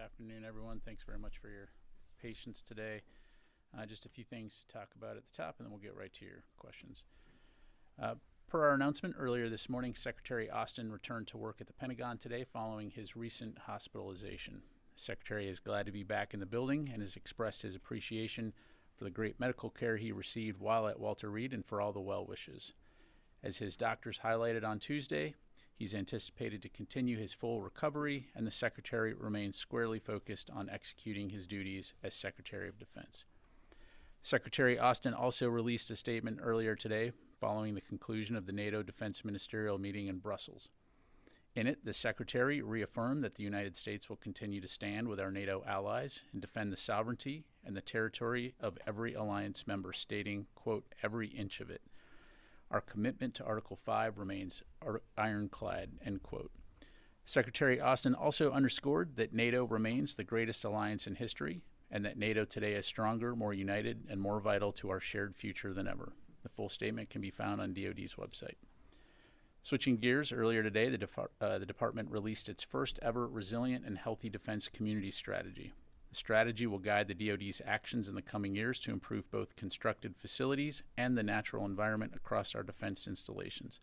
afternoon, everyone. Thanks very much for your patience today. Just a few things to talk about at the top, and then we'll get right to your questions. Per our announcement earlier this morning, Secretary Austin returned to work at the Pentagon today following his recent hospitalization. The Secretary is glad to be back in the building and has expressed his appreciation for the great medical care he received while at Walter Reed and for all the well wishes. As his doctors highlighted on Tuesday, he's anticipated to continue his full recovery, and the Secretary remains squarely focused on executing his duties as Secretary of Defense. Secretary Austin also released a statement earlier today following the conclusion of the NATO Defense Ministerial meeting in Brussels. In it, the Secretary reaffirmed that the United States will continue to stand with our NATO allies and defend the sovereignty and the territory of every alliance member, stating, quote, "every inch of it. Our commitment to Article 5 remains ironclad," end quote. Secretary Austin also underscored that NATO remains the greatest alliance in history and that NATO today is stronger, more united, and more vital to our shared future than ever. The full statement can be found on DoD's website. Switching gears, earlier today, the department released its first ever Resilient and Healthy Defense Community Strategy. The strategy will guide the DoD's actions in the coming years to improve both constructed facilities and the natural environment across our defense installations.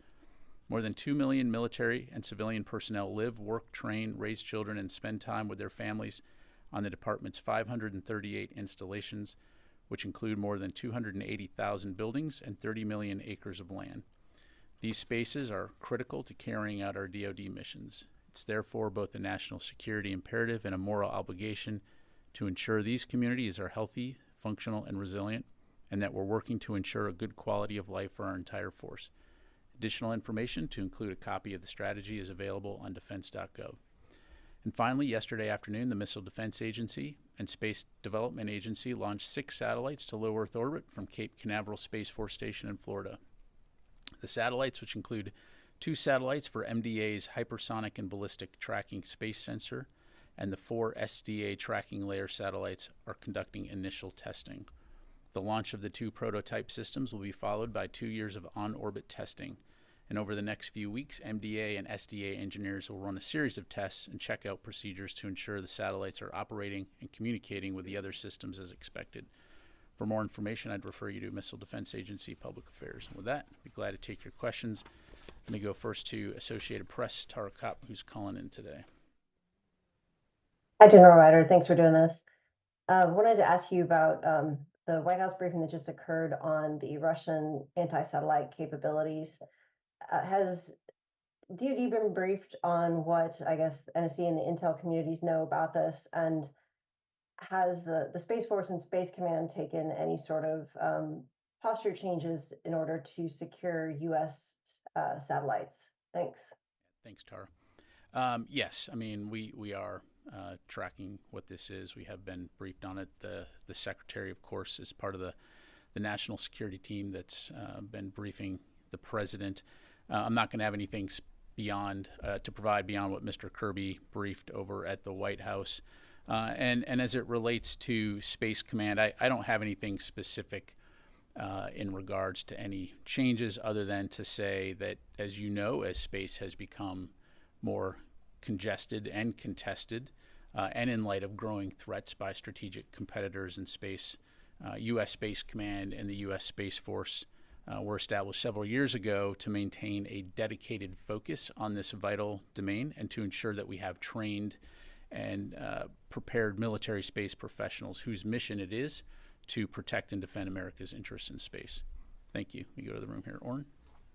More than 2 million military and civilian personnel live, work, train, raise children, and spend time with their families on the department's 538 installations, which include more than 280,000 buildings and 30 million acres of land. These spaces are critical to carrying out our DoD missions. It's therefore both a national security imperative and a moral obligation to ensure these communities are healthy, functional, and resilient, and that we're working to ensure a good quality of life for our entire force. Additional information to include a copy of the strategy is available on defense.gov. And finally, yesterday afternoon, the Missile Defense Agency and Space Development Agency launched 6 satellites to low Earth orbit from Cape Canaveral Space Force Station in Florida. The satellites, which include 2 satellites for MDA's Hypersonic and Ballistic Tracking Space Sensor, and the 4 SDA Tracking Layer satellites, are conducting initial testing. The launch of the 2 prototype systems will be followed by 2 years of on-orbit testing. And over the next few weeks, MDA and SDA engineers will run a series of tests and checkout procedures to ensure the satellites are operating and communicating with the other systems as expected. For more information, I'd refer you to Missile Defense Agency Public Affairs. And with that, I'd be glad to take your questions. Let me go first to Associated Press, Tara Kopp, who's calling in today. Hi, General Ryder. Thanks for doing this. Wanted to ask you about the White House briefing that just occurred on the Russian anti-satellite capabilities. Has DoD been briefed on what, I guess, NSC and the intel communities know about this? And has the Space Force and Space Command taken any sort of posture changes in order to secure U.S. Satellites? Thanks. Thanks, Tara. Yes, I mean, we are tracking what this is. We have been briefed on it. The Secretary, of course, is part of the national security team that's been briefing the President. I'm not going to have anything to provide beyond what Mr. Kirby briefed over at the White House. And as it relates to Space Command, I don't have anything specific in regards to any changes other than to say that, as you know, as space has become more congested and contested, and in light of growing threats by strategic competitors in space, U.S. Space Command and the U.S. Space Force were established several years ago to maintain a dedicated focus on this vital domain and to ensure that we have trained and prepared military space professionals whose mission it is to protect and defend America's interests in space. Thank you. We go to the room here. Orrin?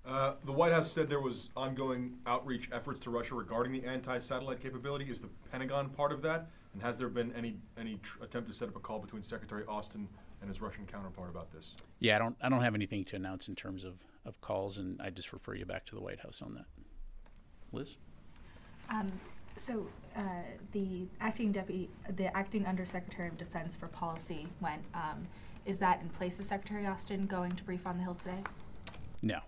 The White House said there was ongoing outreach efforts to Russia regarding the anti-satellite capability. Is the Pentagon part of that? And has there been any attempt to set up a call between Secretary Austin and his Russian counterpart about this? Yeah, I don't have anything to announce in terms of calls, and I just refer you back to the White House on that. Liz? The acting Undersecretary of Defense for Policy went. Is that in place of Secretary Austin going to brief on the Hill today? No.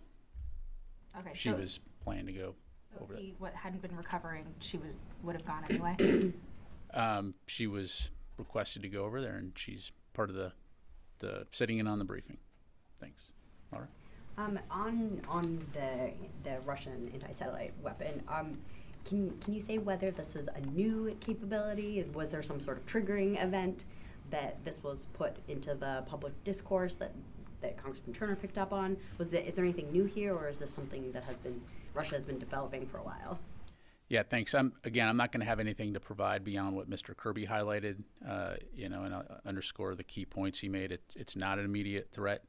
Okay. She was planning to go over that. What hadn't been recovering, she would have gone anyway. She was requested to go over there, and she's part of the sitting in on the briefing. Thanks. Laura? On the Russian anti-satellite weapon, Can you say whether this was a new capability? Was there some sort of triggering event that this was put into the public discourse that Congressman Turner picked up on? Is there anything new here, or is this something that Russia has been developing for a while? Yeah, thanks. I'm not going to have anything to provide beyond what Mr. Kirby highlighted, and I'll underscore the key points he made. It's not an immediate threat.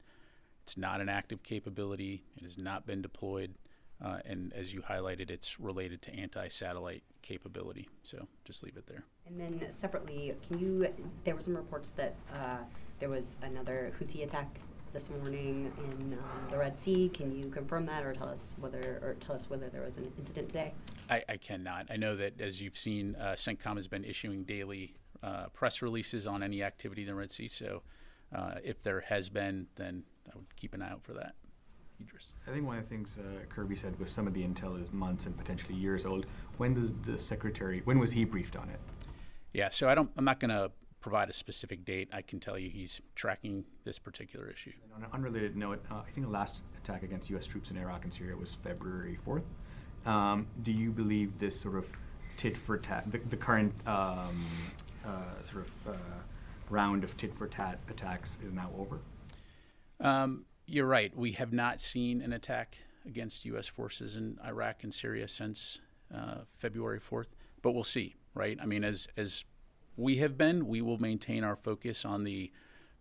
It's not an active capability. It has not been deployed. And as you highlighted, it's related to anti-satellite capability. So just leave it there. And then separately, there were some reports that there was another Houthi attack this morning in the Red Sea. Can you confirm that, or tell us whether there was an incident today? I cannot. I know that, as you've seen, CENTCOM has been issuing daily press releases on any activity in the Red Sea. So if there has been, then I would keep an eye out for that. Idris. I think one of the things Kirby said was some of the intel is months and potentially years old. When was he briefed on it? Yeah, so I'm not going to provide a specific date. I can tell you he's tracking this particular issue. And on an unrelated note, I think the last attack against U.S. troops in Iraq and Syria was February 4th. Do you believe this sort of tit-for-tat, the current round of tit-for-tat attacks is now over? You're right. We have not seen an attack against U.S. forces in Iraq and Syria since February 4th, but we'll see, right? I mean, as we have been, we will maintain our focus on the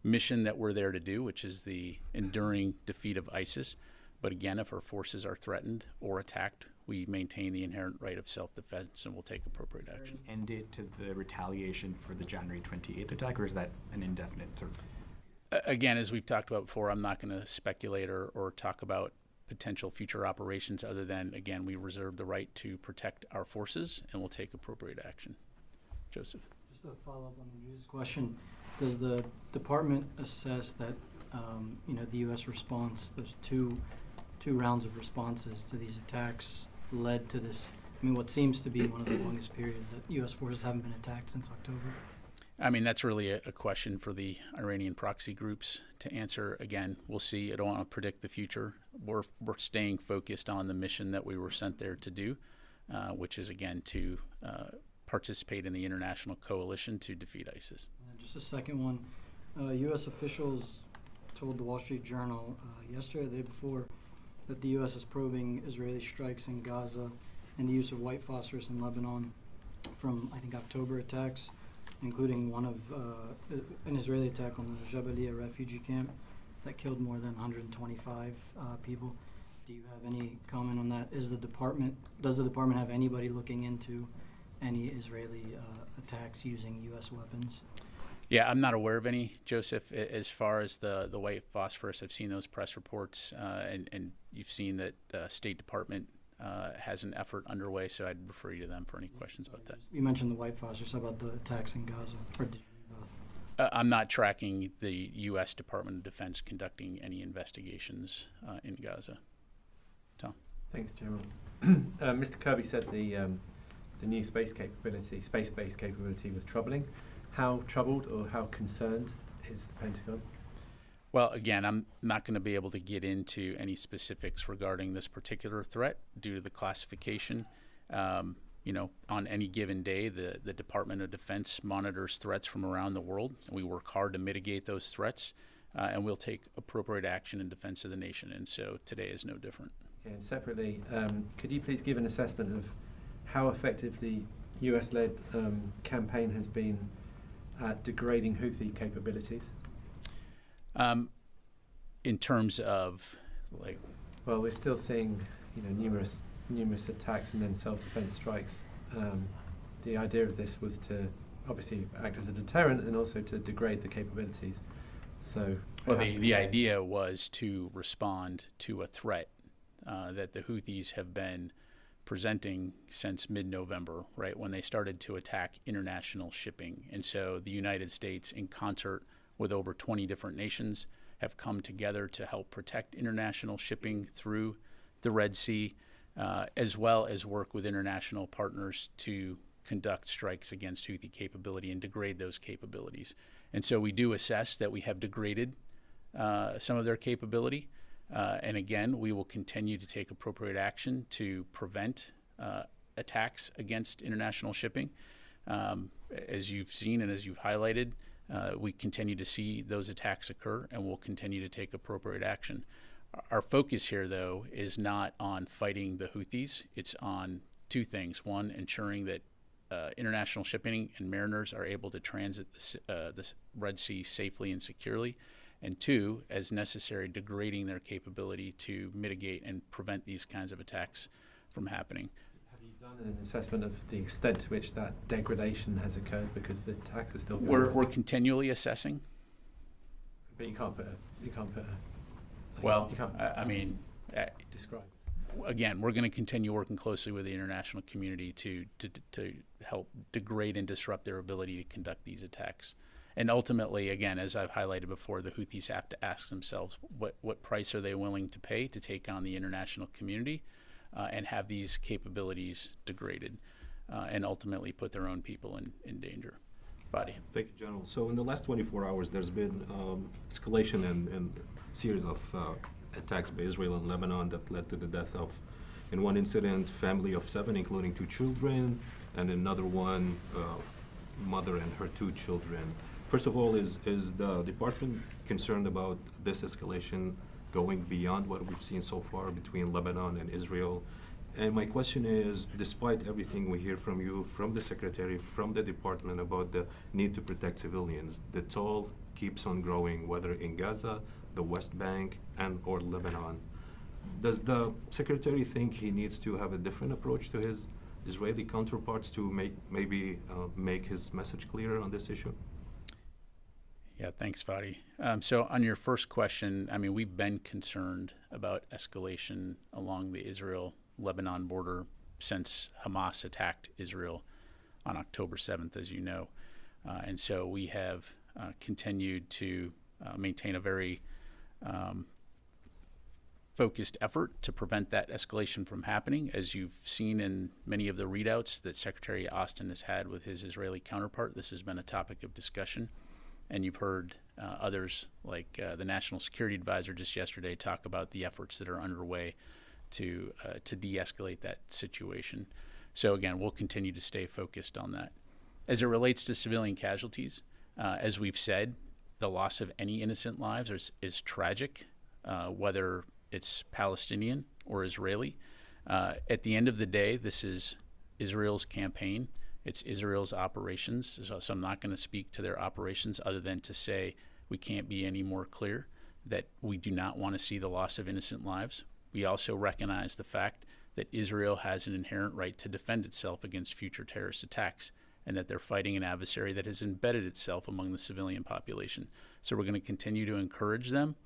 mission that we're there to do, which is the enduring defeat of ISIS. But again, if our forces are threatened or attacked, we maintain the inherent right of self-defense and will take appropriate action. End date to the retaliation for the January 28th attack, or is that an indefinite sort of? Again, as we've talked about before, I'm not going to speculate or talk about potential future operations other than, again, we reserve the right to protect our forces and will take appropriate action. Joseph. Just a follow-up on Drew's question. Does the department assess that, the U.S. response, those two rounds of responses to these attacks led to this, what seems to be one of the longest periods that U.S. forces haven't been attacked since October? I mean, that's really a question for the Iranian proxy groups to answer. Again, we'll see. I don't want to predict the future. We're staying focused on the mission that we were sent there to do, which is, again, to participate in the international coalition to defeat ISIS. And just a second one. U.S. officials told the Wall Street Journal yesterday, the day before, that the U.S. is probing Israeli strikes in Gaza and the use of white phosphorus in Lebanon from, I think, October attacks, including one of an Israeli attack on the Jabalia refugee camp that killed more than 125 people. Do you have any comment on that? Does the department have anybody looking into any Israeli attacks using U.S. weapons? Yeah, I'm not aware of any, Joseph. As far as the white phosphorus, I've seen those press reports, and you've seen that State Department has an effort underway, so I'd refer you to them for any questions about that. You mentioned the white phosphorus. How about the attacks in Gaza? Or did you both? I'm not tracking the U.S. Department of Defense conducting any investigations in Gaza. Tom? Thanks, General. Mr. Kirby said the new space-based capability was troubling. How troubled or how concerned is the Pentagon? Well, again, I'm not going to be able to get into any specifics regarding this particular threat due to the classification. On any given day, the Department of Defense monitors threats from around the world. We work hard to mitigate those threats, and we'll take appropriate action in defense of the nation. And so today is no different. Okay, and separately, could you please give an assessment of how effective the US-led campaign has been at degrading Houthi capabilities? In terms of, well, we're still seeing, numerous attacks and then self-defense strikes. The idea of this was to obviously act as a deterrent and also to degrade the capabilities. So, well, the idea was to respond to a threat that the Houthis have been presenting since mid-November, right, when they started to attack international shipping. And so the United States, in concert with over 20 different nations, have come together to help protect international shipping through the Red Sea, as well as work with international partners to conduct strikes against Houthi capability and degrade those capabilities. And so we do assess that we have degraded some of their capability. And again, we will continue to take appropriate action to prevent attacks against international shipping. As you've seen and as you've highlighted, we continue to see those attacks occur, and we'll continue to take appropriate action. Our focus here, though, is not on fighting the Houthis. It's on two things. One, ensuring that international shipping and mariners are able to transit the Red Sea safely and securely. And two, as necessary, degrading their capability to mitigate and prevent these kinds of attacks from happening. Have you done an assessment of the extent to which that degradation has occurred, because the attacks are still going on? We're continually assessing. But you can't put a, Well, you can't I mean, describe. again, we're going to continue working closely with the international community to help degrade and disrupt their ability to conduct these attacks. And ultimately, again, as I've highlighted before, the Houthis have to ask themselves what price are they willing to pay to take on the international community and have these capabilities degraded and ultimately put their own people in danger. Fadi. Thank you, General. So in the last 24 hours, there's been escalation and series of attacks by Israel and Lebanon that led to the death of, in one incident, family of 7, including 2 children, and another one, mother and her 2 children. First of all, is the department concerned about this escalation going beyond what we've seen so far between Lebanon and Israel? And my question is, despite everything we hear from you, from the Secretary, from the department about the need to protect civilians, the toll keeps on growing, whether in Gaza, the West Bank, and or Lebanon. Does the Secretary think he needs to have a different approach to his Israeli counterparts to make his message clearer on this issue? Yeah, thanks, Fadi. So on your first question, I mean, we've been concerned about escalation along the Israel-Lebanon border since Hamas attacked Israel on October 7th, as you know. And so we have continued to maintain a very focused effort to prevent that escalation from happening. As you've seen in many of the readouts that Secretary Austin has had with his Israeli counterpart, this has been a topic of discussion. And you've heard others like the National Security Advisor just yesterday talk about the efforts that are underway to de-escalate that situation. So again, we'll continue to stay focused on that. As it relates to civilian casualties, as we've said, the loss of any innocent lives is tragic, whether it's Palestinian or Israeli. At the end of the day, this is Israel's campaign. It's Israel's operations, so I'm not going to speak to their operations other than to say we can't be any more clear that we do not want to see the loss of innocent lives. We also recognize the fact that Israel has an inherent right to defend itself against future terrorist attacks, and that they're fighting an adversary that has embedded itself among the civilian population. So we're going to continue to encourage them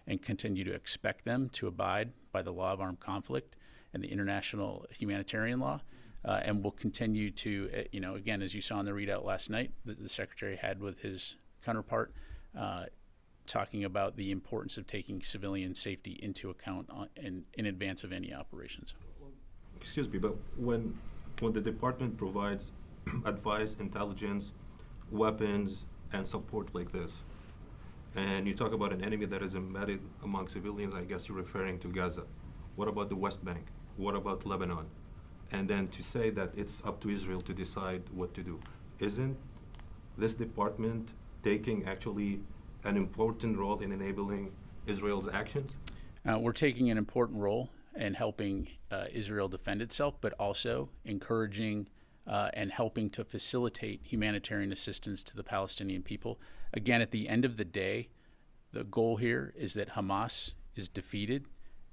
and continue to expect them to abide by the law of armed conflict and the international humanitarian law. And we'll continue to, again, as you saw in the readout last night, the Secretary had with his counterpart, talking about the importance of taking civilian safety into account in advance of any operations. Excuse me, but when the department provides advice, intelligence, weapons, and support like this, and you talk about an enemy that is embedded among civilians, I guess you're referring to Gaza. What about the West Bank? What about Lebanon? And then to say that it's up to Israel to decide what to do. Isn't this department taking actually an important role in enabling Israel's actions? We're taking an important role in helping Israel defend itself, but also encouraging and helping to facilitate humanitarian assistance to the Palestinian people. Again, at the end of the day, the goal here is that Hamas is defeated,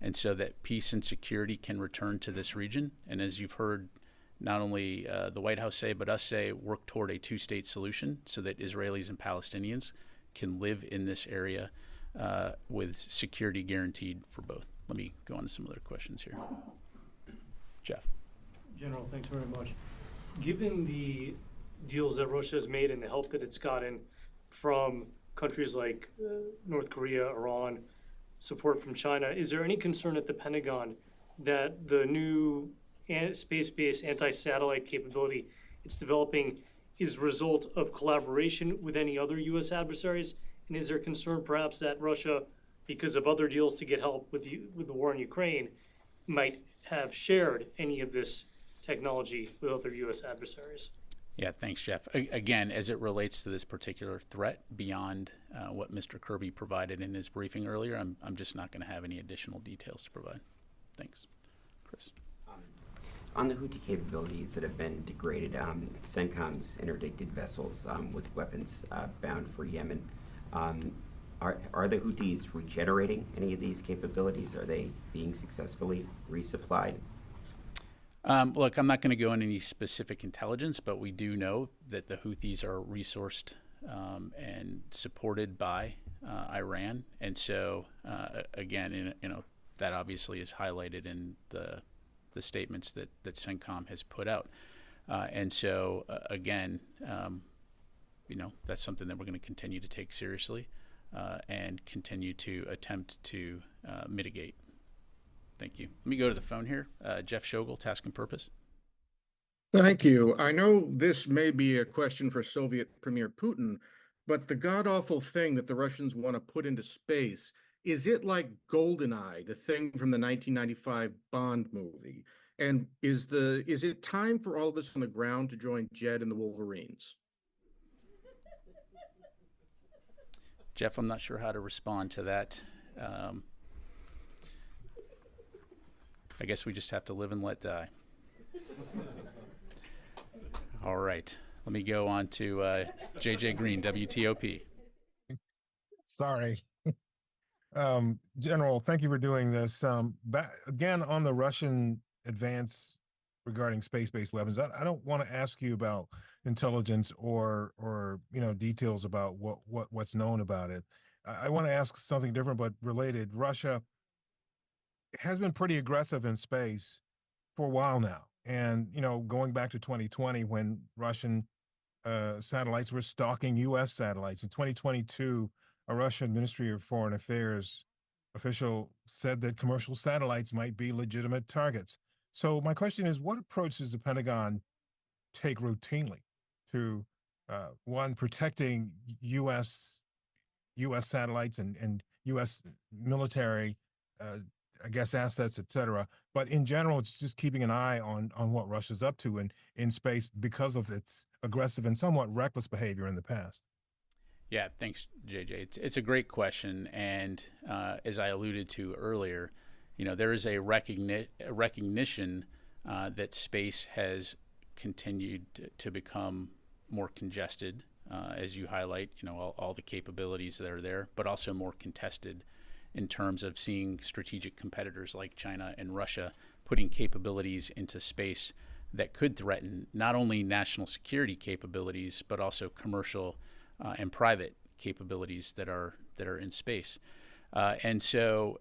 and so that peace and security can return to this region. And as you've heard not only the White House say, but us say, work toward a 2-state solution so that Israelis and Palestinians can live in this area with security guaranteed for both. Let me go on to some other questions here. Jeff. General, thanks very much. Given the deals that Russia has made and the help that it's gotten from countries like North Korea, Iran, support from China, is there any concern at the Pentagon that the new space-based anti-satellite capability it's developing is a result of collaboration with any other U.S. adversaries? And is there concern perhaps that Russia, because of other deals to get help with the war in Ukraine, might have shared any of this technology with other U.S. adversaries. Yeah, thanks, Jeff. Again, as it relates to this particular threat, beyond what Mr. Kirby provided in his briefing earlier, I'm just not going to have any additional details to provide. Thanks. Chris. On the Houthi capabilities that have been degraded, CENTCOM's interdicted vessels with weapons bound for Yemen, are the Houthis regenerating any of these capabilities? Are they being successfully resupplied? Look, I'm not going to go into any specific intelligence, but we do know that the Houthis are resourced and supported by Iran, and so again, that obviously is highlighted in the statements that CENTCOM has put out, and so again, that's something that we're going to continue to take seriously and continue to attempt to mitigate. Thank you. Let me go to the phone here. Jeff Shogel, Task and Purpose. Thank you. I know this may be a question for Soviet Premier Putin, but the god-awful thing that the Russians want to put into space, is it like GoldenEye, the thing from the 1995 Bond movie? And is it time for all of us on the ground to join Jed and the Wolverines? Jeff, I'm not sure how to respond to that. I guess we just have to live and let die. All right. Let me go on to JJ Green, WTOP. Sorry. General, thank you for doing this. Again, on the Russian advance regarding space-based weapons, I don't want to ask you about intelligence or details about what's known about it. I want to ask something different but related. Russia has been pretty aggressive in space for a while now. And, going back to 2020 when Russian satellites were stalking U.S. satellites. In 2022, a Russian Ministry of Foreign Affairs official said that commercial satellites might be legitimate targets. So my question is, what approach does the Pentagon take routinely to, one, protecting U.S. satellites and U.S. military assets, et cetera. But in general, it's just keeping an eye on what Russia's up to in space because of its aggressive and somewhat reckless behavior in the past. Yeah, thanks, JJ. It's a great question. And as I alluded to earlier, there is a recognition that space has continued to become more congested, as you highlight, all the capabilities that are there, but also more contested in terms of seeing strategic competitors like China and Russia putting capabilities into space that could threaten not only national security capabilities, but also commercial and private capabilities that are in space. And so,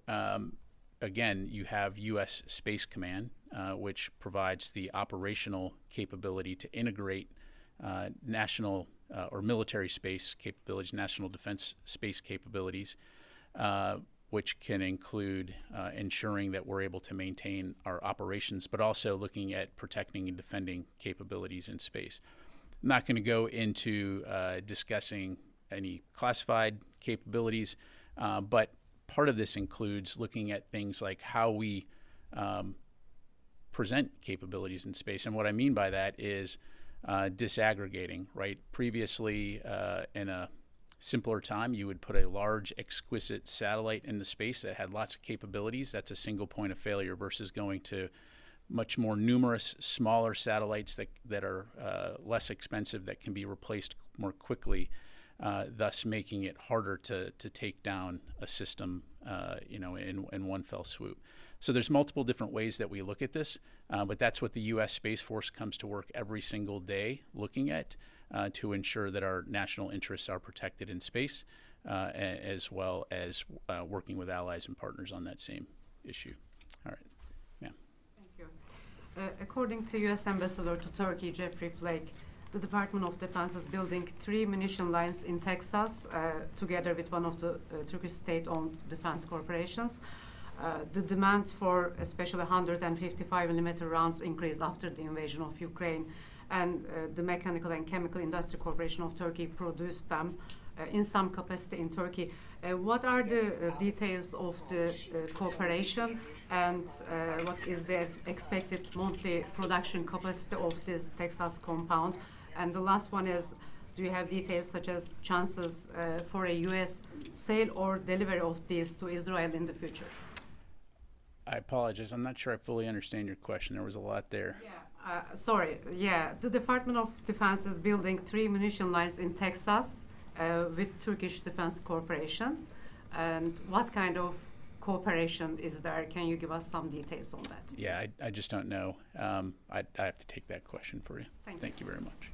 again, you have U.S. Space Command, which provides the operational capability to integrate national or military space capabilities, national defense space capabilities, which can include ensuring that we're able to maintain our operations, but also looking at protecting and defending capabilities in space. I'm not going to go into discussing any classified capabilities, but part of this includes looking at things like how we present capabilities in space. And what I mean by that is disaggregating, right? Previously, in a simpler time, you would put a large, exquisite satellite into space that had lots of capabilities. That's a single point of failure versus going to much more numerous, smaller satellites that are less expensive, that can be replaced more quickly, thus making it harder to take down a system, in one fell swoop. So there's multiple different ways that we look at this, but that's what the U.S. Space Force comes to work every single day looking at to ensure that our national interests are protected in space, as well as working with allies and partners on that same issue. All right. Yeah. Thank you. According to U.S. Ambassador to Turkey, Jeffrey Flake, the Department of Defense is building 3 munition lines in Texas together with one of the Turkish state-owned defense corporations. The demand for especially 155mm rounds increased after the invasion of Ukraine, and the Mechanical and Chemical Industry Corporation of Turkey produced them in some capacity in Turkey. What are the details of the cooperation, And what is the expected monthly production capacity of this Texas compound? And the last one is, do you have details such as chances for a U.S. sale or delivery of these to Israel in the future? I apologize. I'm not sure I fully understand your question. There was a lot there. Yeah, the Department of Defense is building 3 munition lines in Texas with Turkish Defense Corporation. And what kind of cooperation is there? Can you give us some details on that? Yeah, I just don't know. I have to take that question for you. Thank you very much.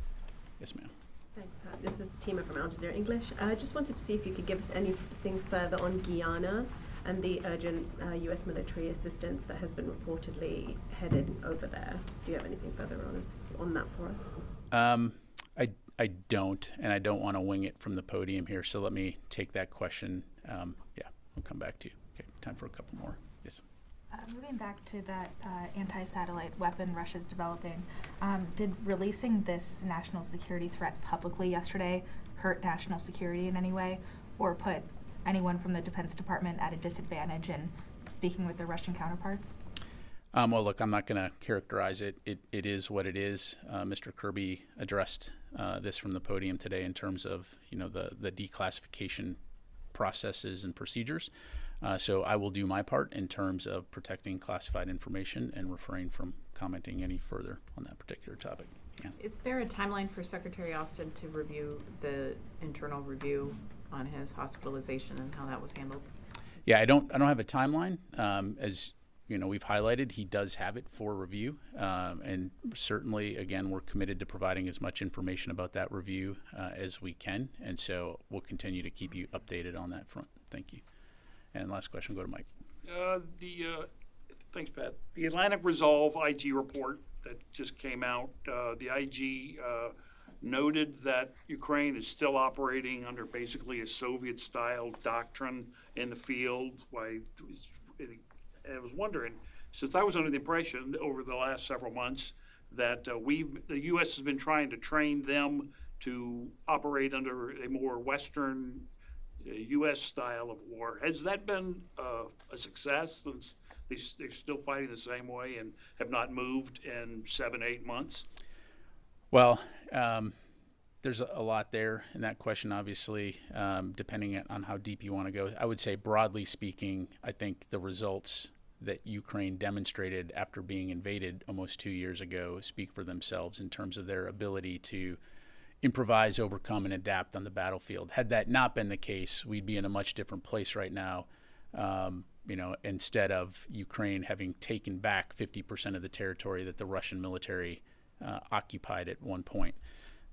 Yes, ma'am. Thanks, Pat. This is Tima from Al Jazeera English. I just wanted to see if you could give us anything further on Guyana and the urgent U.S. military assistance that has been reportedly headed over there. Do you have anything further on that for us? I don't, and I don't want to wing it from the podium here, so let me take that question. Yeah, we'll come back to you. Okay, time for a couple more. Yes. Moving back to that anti-satellite weapon Russia's developing, did releasing this national security threat publicly yesterday hurt national security in any way, or put anyone from the Defense Department at a disadvantage in speaking with their Russian counterparts? Well, look, I'm not going to characterize it. It is what it is. Mr. Kirby addressed this from the podium today in terms of, you know, the declassification processes and procedures. So I will do my part in terms of protecting classified information and refrain from commenting any further on that particular topic. Yeah. Is there a timeline for Secretary Austin to review the internal review on his hospitalization and how that was handled? Yeah, I don't have a timeline. As you know, we've highlighted, he does have it for review, and certainly, again, we're committed to providing as much information about that review as we can, and so we'll continue to keep you updated on that front. Thank you. And last question, go to Mike. Thanks, Pat. The Atlantic Resolve IG report that just came out, the IG noted that Ukraine is still operating under basically a Soviet-style doctrine in the field. I was wondering, since I was under the impression over the last several months that the U.S. has been trying to train them to operate under a more Western U.S. style of war. Has that been a success since they're still fighting the same way and have not moved in 7-8 months? Well, there's a lot there in that question, obviously, depending on how deep you want to go. I would say, broadly speaking, I think the results that Ukraine demonstrated after being invaded almost 2 years ago speak for themselves in terms of their ability to improvise, overcome, and adapt on the battlefield. Had that not been the case, we'd be in a much different place right now. You know, instead of Ukraine having taken back 50% of the territory that the Russian military occupied at one point.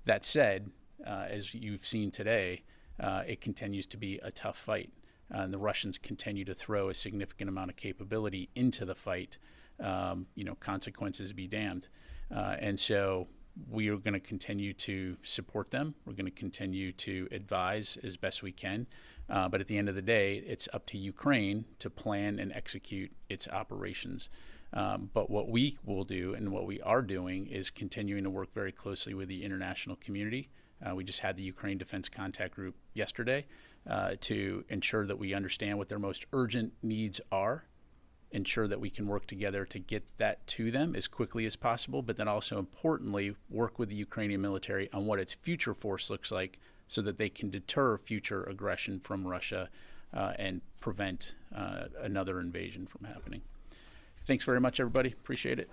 That said, as you've seen today, it continues to be a tough fight. And the Russians continue to throw a significant amount of capability into the fight. You know, consequences be damned. And so we are going to continue to support them. We're going to continue to advise as best we can. But at the end of the day, it's up to Ukraine to plan and execute its operations. But what we will do and what we are doing is continuing to work very closely with the international community. We just had the Ukraine Defense Contact Group yesterday to ensure that we understand what their most urgent needs are, ensure that we can work together to get that to them as quickly as possible, but then also importantly, work with the Ukrainian military on what its future force looks like so that they can deter future aggression from Russia and prevent another invasion from happening. Thanks very much, everybody. Appreciate it.